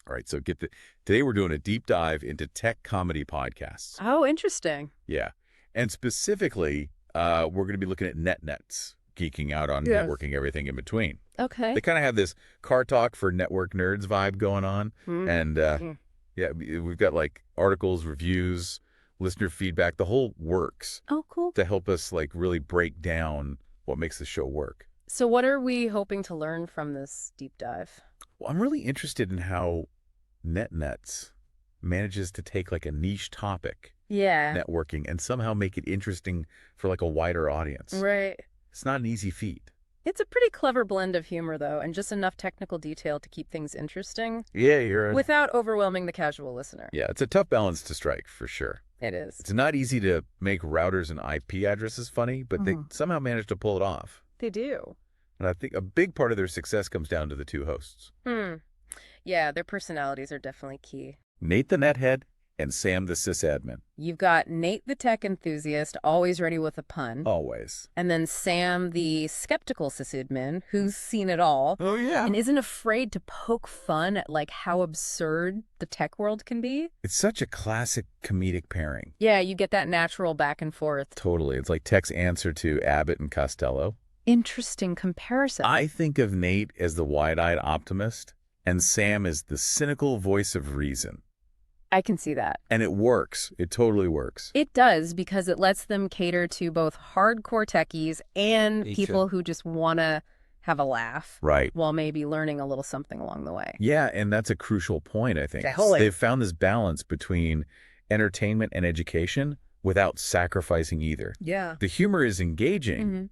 All right, so today we're doing a deep dive into tech comedy podcasts. Oh, interesting. Yeah, and specifically, we're going to be looking at NetNets, geeking out on networking, everything in between. Okay. They kind of have this car talk for network nerds vibe going on, and yeah, we've got like articles, reviews, listener feedback, the whole works. Oh, cool. To help us like really break down what makes the show work. So what are we hoping to learn from this deep dive? Well, I'm really interested in how NetNets manages to take like a niche topic, networking, and somehow make it interesting for like a wider audience. Right. It's not an easy feat. It's a pretty clever blend of humor, though, and just enough technical detail to keep things interesting. Yeah, you're without overwhelming the casual listener. Yeah, it's a tough balance to strike, for sure. It is. It's not easy to make routers and IP addresses funny, but they somehow manage to pull it off. They do. And I think a big part of their success comes down to the two hosts. Yeah, their personalities are definitely key. Nate the nethead and Sam the sysadmin. You've got Nate the tech enthusiast, always ready with a pun. Always. And then Sam the skeptical sysadmin, who's seen it all. Oh, yeah. And isn't afraid to poke fun at like how absurd the tech world can be. It's such a classic comedic pairing. Yeah, you get that natural back and forth. Totally. It's like Tech's answer to Abbott and Costello. Interesting comparison. I think of Nate as the wide-eyed optimist and Sam as the cynical voice of reason. I can see that. And it works. It totally works. It does, because it lets them cater to both hardcore techies and people who just want to have a laugh. Right. While maybe learning a little something along the way. Yeah, and that's a crucial point, I think. They've found this balance between entertainment and education without sacrificing either. Yeah. The humor is engaging,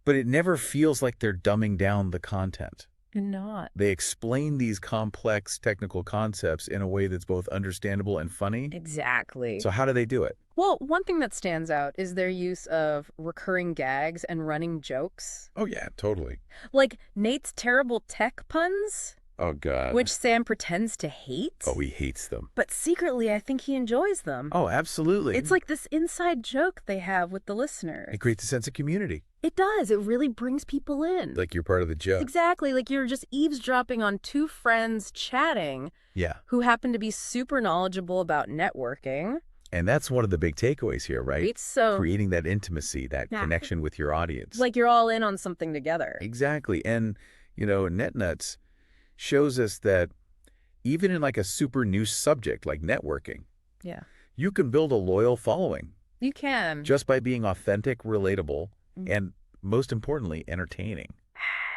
but it never feels like they're dumbing down the content. Not. They explain these complex technical concepts in a way that's both understandable and funny. Exactly. So how do they do it? Well, one thing that stands out is their use of recurring gags and running jokes. Oh, yeah, totally. Like Nate's terrible tech puns. Oh, God. Which Sam pretends to hate. Oh, he hates them. But secretly, I think he enjoys them. Oh, absolutely. It's like this inside joke they have with the listener. It creates a sense of community. It does. It really brings people in. Like you're part of the joke. Exactly. Like you're just eavesdropping on two friends chatting. Yeah. Who happen to be super knowledgeable about networking. And that's one of the big takeaways here, right? It's so creating that intimacy, that connection with your audience. Like you're all in on something together. Exactly. And, you know, NetNuts shows us that even in like a super new subject like networking, you can build a loyal following. You can. Just by being authentic, relatable, and most importantly, entertaining.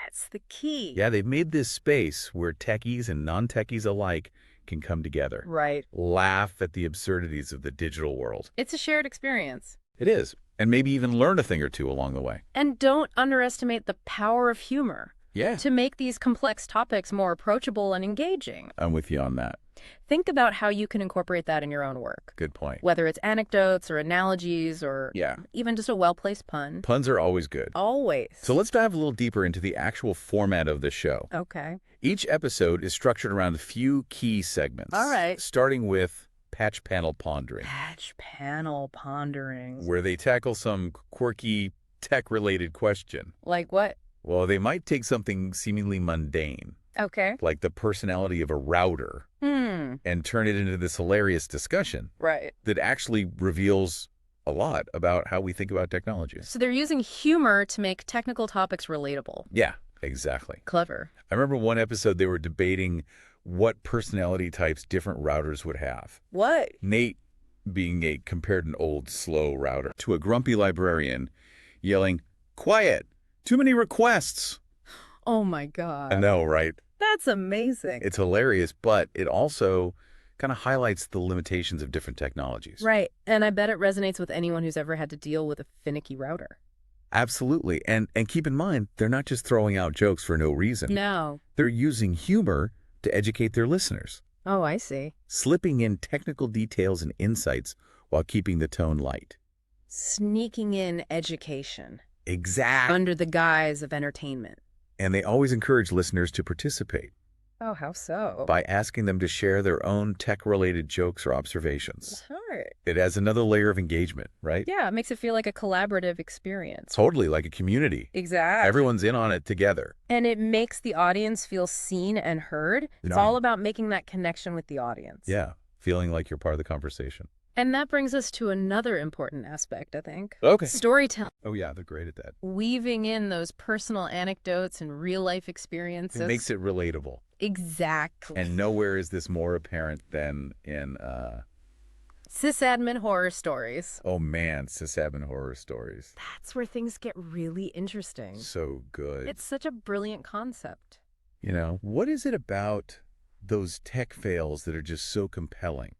That's the key. Yeah, they've made this space where techies and non-techies alike can come together. Right. Laugh at the absurdities of the digital world. It's a shared experience. It is. And maybe even learn a thing or two along the way. And don't underestimate the power of humor. Yeah. To make these complex topics more approachable and engaging. I'm with you on that. Think about how you can incorporate that in your own work. Good point. Whether it's anecdotes or analogies or even just a well-placed pun. Puns are always good. Always. So let's dive a little deeper into the actual format of the show. Okay. Each episode is structured around a few key segments. All right. Starting with Patch Panel Pondering. Patch Panel Pondering. Where they tackle some quirky tech-related question. Like what? Well, they might take something seemingly mundane. Okay. Like the personality of a router. And turn it into this hilarious discussion. Right. That actually reveals a lot about how we think about technology. So they're using humor to make technical topics relatable. Yeah, exactly. Clever. I remember one episode they were debating what personality types different routers would have. What? Nate being compared an old, slow router to a grumpy librarian yelling, "Quiet! Too many requests!" Oh my God. I know, right? That's amazing. It's hilarious, but it also kind of highlights the limitations of different technologies. Right. And I bet it resonates with anyone who's ever had to deal with a finicky router. Absolutely. And keep in mind, they're not just throwing out jokes for no reason. No. They're using humor to educate their listeners. Oh, I see. Slipping in technical details and insights while keeping the tone light. Sneaking in education. Exactly. Under the guise of entertainment. And they always encourage listeners to participate. Oh, how so? By asking them to share their own tech-related jokes or observations. Smart. It adds another layer of engagement, right? Yeah, it makes it feel like a collaborative experience. Totally, like a community. Exactly. Everyone's in on it together. And it makes the audience feel seen and heard. It's all about making that connection with the audience. Yeah, feeling like you're part of the conversation. And that brings us to another important aspect, I think. Okay. Storytelling. Oh, yeah, they're great at that. Weaving in those personal anecdotes and real-life experiences. It makes it relatable. Exactly. And nowhere is this more apparent than in... sysadmin horror stories. Oh, man, sysadmin horror stories. That's where things get really interesting. So good. It's such a brilliant concept. You know, what is it about those tech fails that are just so compelling?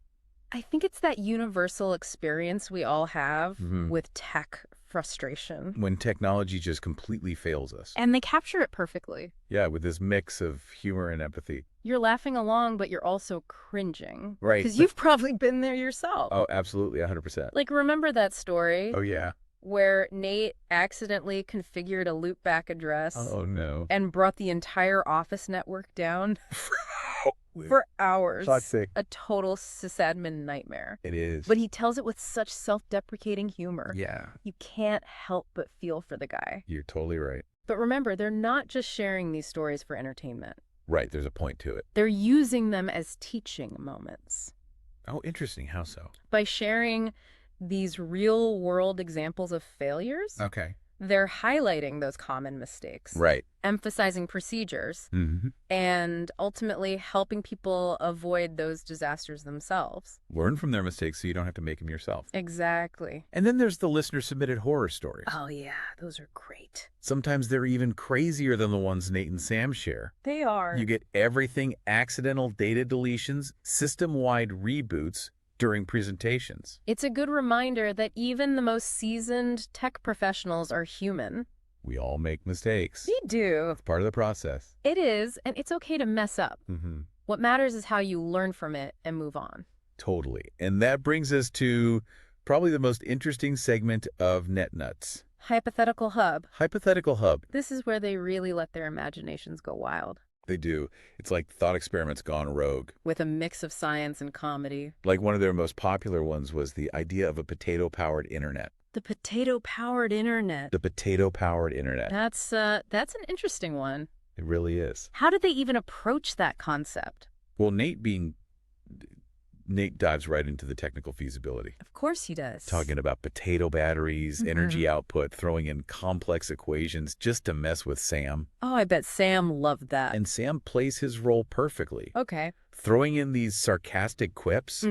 I think it's that universal experience we all have with tech frustration. When technology just completely fails us. And they capture it perfectly. Yeah, with this mix of humor and empathy. You're laughing along, but you're also cringing. Right. Because you've probably been there yourself. Oh, absolutely, 100%. Like, remember that story? Oh, yeah. Where Nate accidentally configured a loopback address. Oh, no. And brought the entire office network down. For hours. Toxic. A total sysadmin nightmare. It is. But he tells it with such self-deprecating humor. Yeah. You can't help but feel for the guy. You're totally right. But remember, they're not just sharing these stories for entertainment. Right, there's a point to it. They're using them as teaching moments. Oh, interesting. How so? By sharing these real-world examples of failures, Okay. they're highlighting those common mistakes. Right. Emphasizing procedures, and ultimately helping people avoid those disasters themselves. Learn from their mistakes so you don't have to make them yourself. Exactly. And then there's the listener-submitted horror stories. Oh, yeah. Those are great. Sometimes they're even crazier than the ones Nate and Sam share. They are. You get everything accidental data deletions, system-wide reboots during presentations. It's a good reminder that even the most seasoned tech professionals are human. We all make mistakes. We do. It's part of the process. It is, and it's okay to mess up. What matters is how you learn from it and move on. Totally. And that brings us to probably the most interesting segment of NetNuts. Hypothetical Hub. Hypothetical Hub. This is where they really let their imaginations go wild. They do. It's like thought experiments gone rogue. With a mix of science and comedy. Like one of their most popular ones was the idea of a potato-powered internet. The potato-powered internet. The potato-powered internet. That's an interesting one. It really is. How did they even approach that concept? Well, Nate dives right into the technical feasibility. Of course he does. Talking about potato batteries, energy output, throwing in complex equations just to mess with Sam. Oh, I bet Sam loved that. And Sam plays his role perfectly. Okay. Throwing in these sarcastic quips,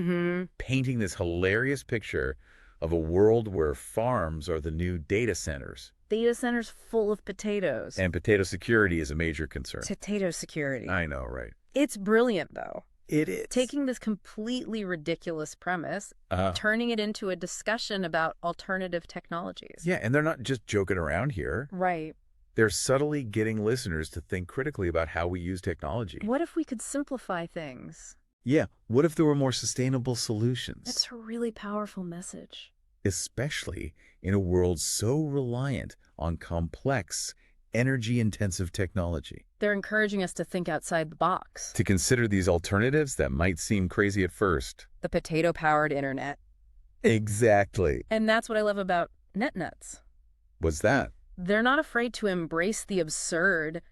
painting this hilarious picture of a world where farms are the new data centers. Data centers full of potatoes. And potato security is a major concern. Potato security. I know, right? It's brilliant, though. It is. Taking this completely ridiculous premise, turning it into a discussion about alternative technologies. Yeah, and they're not just joking around here. Right. They're subtly getting listeners to think critically about how we use technology. What if we could simplify things? Yeah, what if there were more sustainable solutions? That's a really powerful message. Especially in a world so reliant on complex, energy-intensive technology. They're encouraging us to think outside the box. To consider these alternatives that might seem crazy at first. The potato-powered internet. Exactly. And that's what I love about NetNuts. What's that? They're not afraid to embrace the absurd,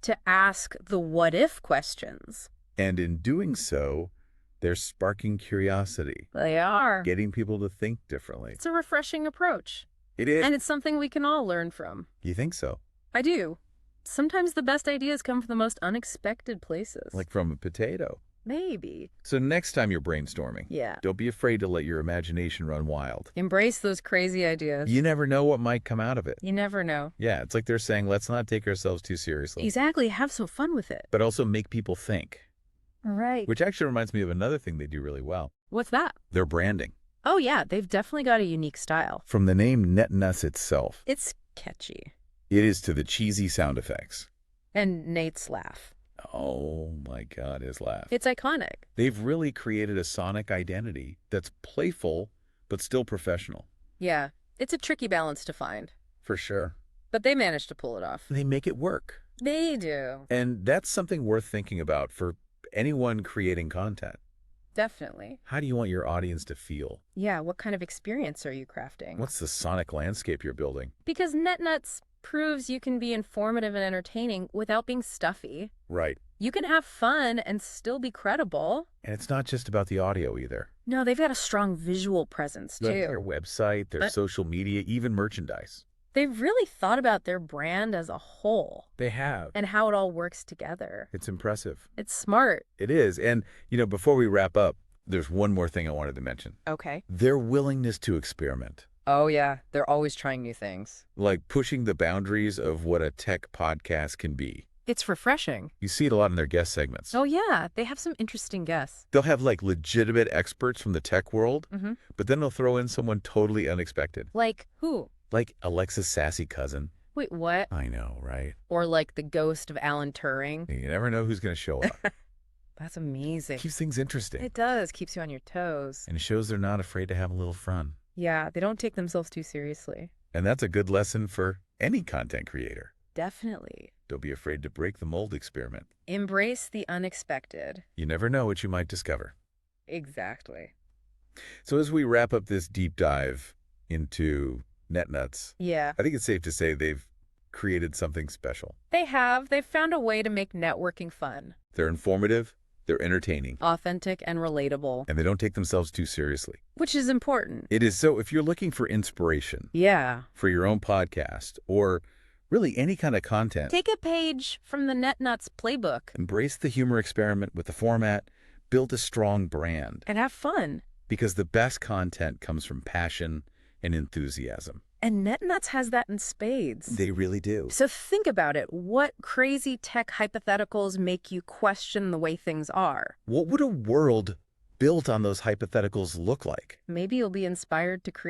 to ask the what-if questions. And in doing so, they're sparking curiosity. They are. Getting people to think differently. It's a refreshing approach. It is. And it's something we can all learn from. You think so? I do. Sometimes the best ideas come from the most unexpected places. Like from a potato. Maybe. So next time you're brainstorming, don't be afraid to let your imagination run wild. Embrace those crazy ideas. You never know what might come out of it. You never know. Yeah, it's like they're saying, let's not take ourselves too seriously. Exactly. Have some fun with it. But also make people think. Right. Which actually reminds me of another thing they do really well. What's that? Their branding. Oh, yeah. They've definitely got a unique style. From the name NetNuts itself. It's catchy. It is to the cheesy sound effects. And Nate's laugh. Oh my God, his laugh. It's iconic. They've really created a sonic identity that's playful, but still professional. Yeah, it's a tricky balance to find. For sure. But they managed to pull it off. They make it work. They do. And that's something worth thinking about for anyone creating content. Definitely. How do you want your audience to feel? Yeah, what kind of experience are you crafting? What's the sonic landscape you're building? Because NetNuts proves you can be informative and entertaining without being stuffy. Right. You can have fun and still be credible. And it's not just about the audio either. No, they've got a strong visual presence, too. Their website, their social media, even merchandise. They've really thought about their brand as a whole. They have. And how it all works together. It's impressive. It's smart. It is. And, before we wrap up, there's one more thing I wanted to mention. Okay. Their willingness to experiment. Oh, yeah. They're always trying new things. Like pushing the boundaries of what a tech podcast can be. It's refreshing. You see it a lot in their guest segments. Oh, yeah. They have some interesting guests. They'll have legitimate experts from the tech world, but then they'll throw in someone totally unexpected. Like who? Like Alexa's sassy cousin. Wait, what? I know, right? Or like the ghost of Alan Turing. You never know who's going to show up. That's amazing. Keeps things interesting. It does. Keeps you on your toes. And it shows they're not afraid to have a little fun. Yeah, they don't take themselves too seriously. And that's a good lesson for any content creator. Definitely. Don't be afraid to break the mold experiment. Embrace the unexpected. You never know what you might discover. Exactly. So as we wrap up this deep dive into NetNuts, yeah, I think it's safe to say they've created something special. They have. They've found a way to make networking fun. They're informative, they're entertaining, authentic, and relatable. And they don't take themselves too seriously. Which is important. It is. So if you're looking for inspiration for your own podcast or really any kind of content, take a page from the NetNuts playbook. Embrace the humor experiment with the format, build a strong brand. And have fun. Because the best content comes from passion and enthusiasm. And NetNuts has that in spades. They really do. So think about it. What crazy tech hypotheticals make you question the way things are? What would a world built on those hypotheticals look like? Maybe you'll be inspired to create